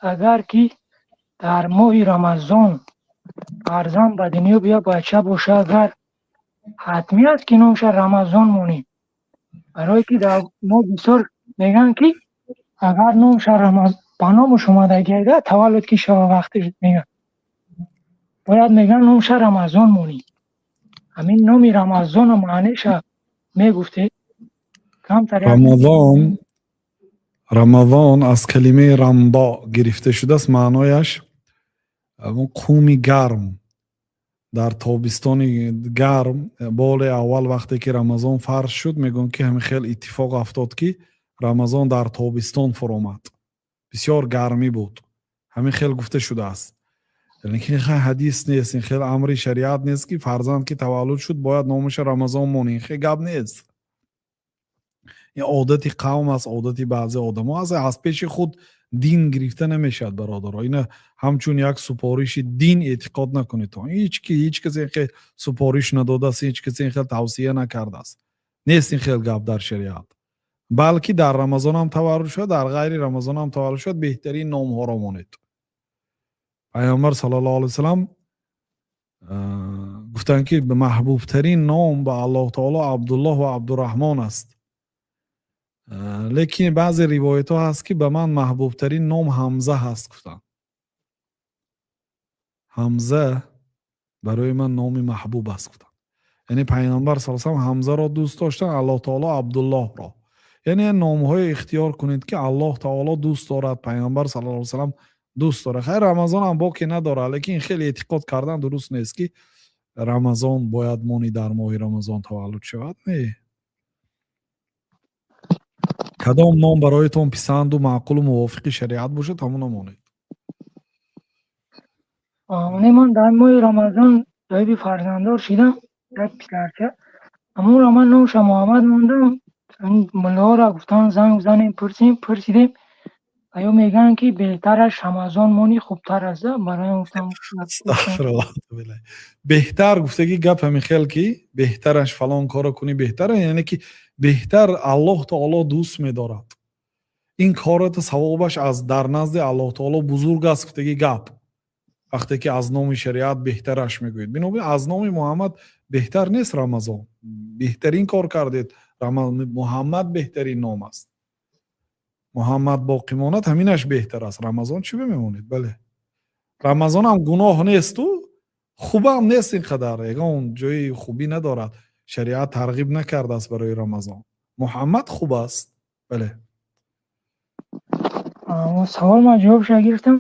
اگر که در ماه رمضان فرزند به دنیا بیا بچه باشه، اگر حتمی است که نامش رمضان مونی. برای که در ما بسیار میگن که اگر نامش به نامش اومده گیده تولد که شب وقتش میگن باید میگن نامش رمضان مونی. همین نامی رمضان معنیش میگفته کمتر از این. رمضان از کلمه رمضا گرفته شده است. معنایش قومی گرم در تابستان گرم. بال اول وقتی که رمضان فرض شد میگن که همین خیلی اتفاق افتاد که رمضان در تابستان فرامد، بسیار گرمی بود. همین خیلی گفته شده است. یعنی که خیلی حدیث نیست، این خیلی امر شریعت نیست که فرزند که تولد شد باید نامش رمضان مونه. خیلی گپ نیست. این عادت قوم است، عادت بعضی آدم ها از پیش خود دین گرفته نمیشد برادر. این همچون یک سپارش دین اعتقاد نکنید. هیچ کسی که سپارش نداده است، هیچ کسی خیلی توصیه نکرده است. نیست این خیلی گپ در شریعت. بلکه در رمضان هم تولد شد، در غیر رمضان هم تولد شد، بهترین نام ها را مانید. پیامبر صلی الله علیه و سلم گفتن که به محبوب ترین نام به الله تعالی عبدالله و عبدالرحمن است. لیکن بعضی روایت ها هست که به من محبوب ترین نام حمزه هست. گفتن حمزه برای من نام محبوب است. گفتن یعنی پیامبر صلی الله علیه و سلم حمزه را دوست داشتن، الله تعالی عبدالله را. یعنی نام های اختیار کنید که الله تعالی دوست دارد، پیامبر صلی الله علیه و سلم دوست داره. خیر رمضان هم باقی نداره، لیکن خیلی اعتقاد کردن درست نیست که رمضان باید مونی در ماه رمضان تولد شود. نه، کدام نام برایتون پسند و معقول و موافق شریعت باشه همون مونید. من در ماه رمضان صاحب فرزنددار شدم، یک پسرچه. اما را من نامش محمد موندم. ملا را گفتن زنگ بزنیم پرسیدیم آیا میگن که بهترش رمضان مونی خوبتر است. برای گفتم استغفرالله. بهتر گفته که گپ همین خیلی که بهترش فلان کارو کنی بهتره، یعنی که بهتر الله تعالی دوست می‌دارد. این کارت ثوابش از در نزد الله تعالی بزرگ است. گفته که گپ وقتی که از نام شریعت بهترش میگوید، بنابراین از نام محمد بهتر نیست رمضان. بهترین کار کردید. محمد بهترین نام است. محمد باقی ماند همینش بهتر است. رمضان چی بمیمونید؟ بله رمضان هم گناه نیست و خوب هم نیست اینقدر، اون جای خوبی ندارد. شریعت ترغیب نکرده است برای رمضان. محمد خوب است. بله سوال ما جوابش گرفتم.